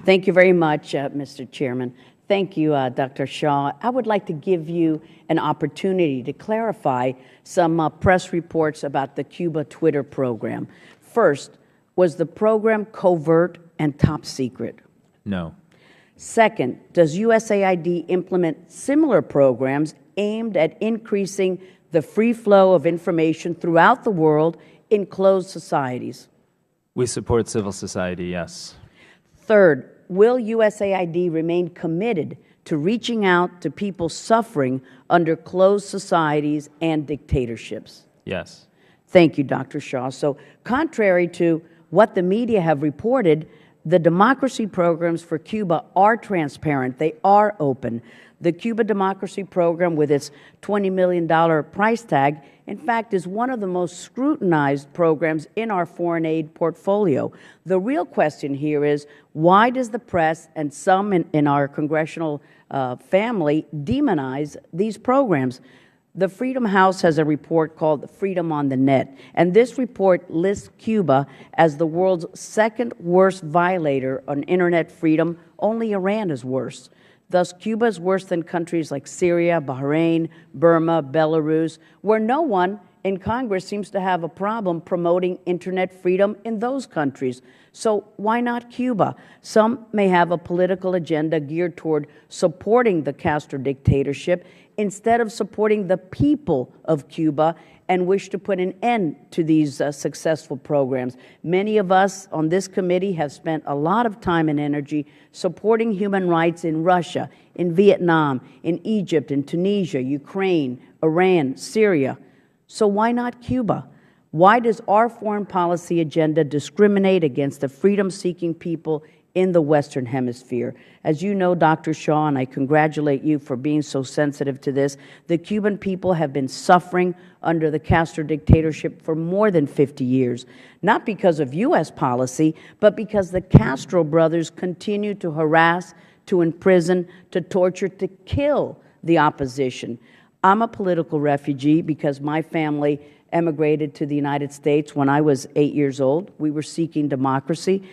Thank you very much, Mr. Chairman. Thank you, Dr. Shaw. I would like to give you an opportunity to clarify some press reports about the Cuba Twitter program. First, was the program covert and top secret? No. Second, does USAID implement similar programs aimed at increasing the free flow of information throughout the world in closed societies? We support civil society, yes. Third, will USAID remain committed to reaching out to people suffering under closed societies and dictatorships? Yes. Thank you, Dr. Shaw. So, contrary to what the media have reported, the democracy programs for Cuba are transparent. They are open. The Cuba Democracy Program, with its $20 million price tag, in fact, is one of the most scrutinized programs in our foreign aid portfolio. The real question here is, why does the press and some in our congressional family demonize these programs? The Freedom House has a report called Freedom on the Net, and this report lists Cuba as the world's second worst violator on internet freedom. Only Iran is worse. Thus, Cuba is worse than countries like Syria, Bahrain, Burma, Belarus, where no one in Congress seems to have a problem promoting internet freedom in those countries. So why not Cuba? Some may have a political agenda geared toward supporting the Castro dictatorship instead of supporting the people of Cuba and wish to put an end to these successful programs. Many of us on this committee have spent a lot of time and energy supporting human rights in Russia, in Vietnam, in Egypt, in Tunisia, Ukraine, Iran, Syria. So why not Cuba? Why does our foreign policy agenda discriminate against the freedom-seeking people in the Western Hemisphere? As you know, Dr. Shaw, and I congratulate you for being so sensitive to this, the Cuban people have been suffering under the Castro dictatorship for more than 50 years, not because of U.S. policy, but because the Castro brothers continue to harass, to imprison, to torture, to kill the opposition. I'm a political refugee because my family emigrated to the United States when I was 8 years old. We were seeking democracy.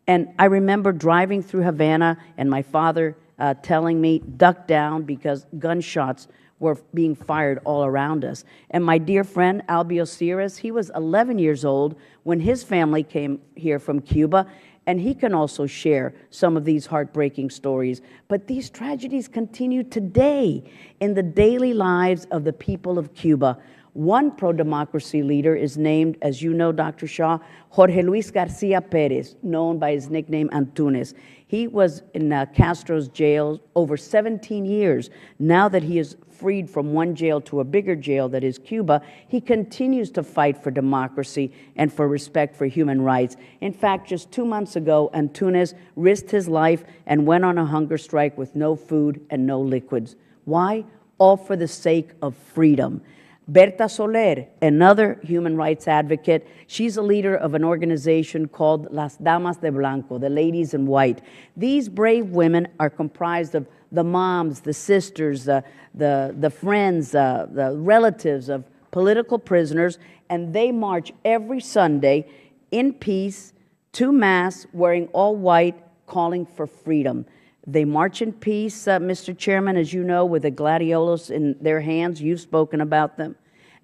And I remember driving through Havana and my father telling me, duck down, because gunshots were being fired all around us. And my dear friend, Albio Sierras, he was 11 years old when his family came here from Cuba, and he can also share some of these heartbreaking stories. But these tragedies continue today in the daily lives of the people of Cuba. One pro-democracy leader is named, as you know, Dr. Shaw, Jorge Luis Garcia Perez, known by his nickname Antunes. He was in Castro's jail over 17 years. Now that he is freed from one jail to a bigger jail that is Cuba, he continues to fight for democracy and for respect for human rights. In fact, just 2 months ago, Antunes risked his life and went on a hunger strike with no food and no liquids. Why? All for the sake of freedom. Berta Soler, another human rights advocate, she's a leader of an organization called Las Damas de Blanco, the Ladies in White. These brave women are comprised of the moms, the sisters, the friends, the relatives of political prisoners, and they march every Sunday in peace to Mass, wearing all white, calling for freedom. They march in peace, Mr. Chairman, as you know, with the gladiolos in their hands. You've spoken about them.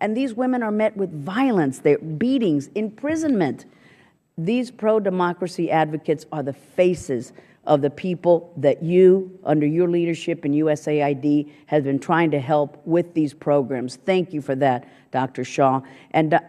And these women are met with violence, their beatings, imprisonment. These pro-democracy advocates are the faces of the people that you, under your leadership in USAID, has been trying to help with these programs. Thank you for that, Dr. Shaw. And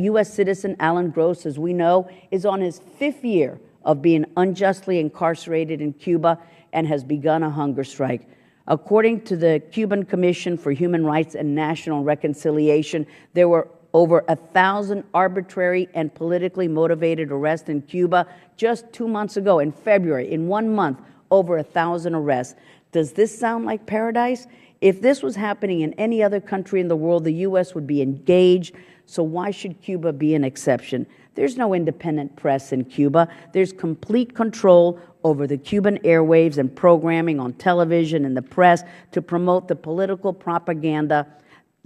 U.S. citizen Alan Gross, as we know, is on his 5th year of being unjustly incarcerated in Cuba and has begun a hunger strike. According to the Cuban Commission for Human Rights and National Reconciliation, there were over 1,000 arbitrary and politically motivated arrests in Cuba just 2 months ago, in February. In 1 month, over 1,000 arrests. Does this sound like paradise? If this was happening in any other country in the world, the U.S. would be engaged. So why should Cuba be an exception? There's no independent press in Cuba. There's complete control over the Cuban airwaves and programming on television and the press to promote the political propaganda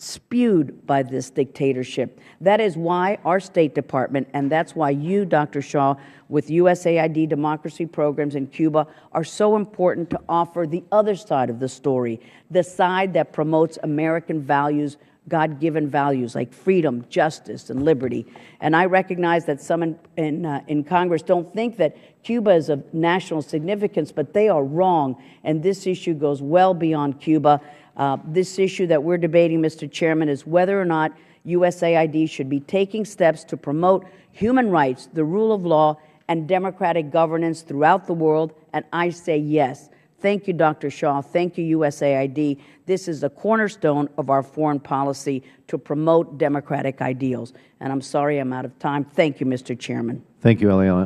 spewed by this dictatorship. That is why our State Department, and that's why you, Dr. Shaw, with USAID democracy programs in Cuba, are so important to offer the other side of the story, the side that promotes American values, God-given values like freedom, justice, and liberty. And I recognize that some in Congress don't think that Cuba is of national significance, but they are wrong, and this issue goes well beyond Cuba. This issue that we're debating, Mr. Chairman, is whether or not USAID should be taking steps to promote human rights, the rule of law, and democratic governance throughout the world, and I say yes. Thank you, Dr. Shaw. Thank you, USAID. This is the cornerstone of our foreign policy to promote democratic ideals. And I'm sorry I'm out of time. Thank you, Mr. Chairman. Thank you, Eliana.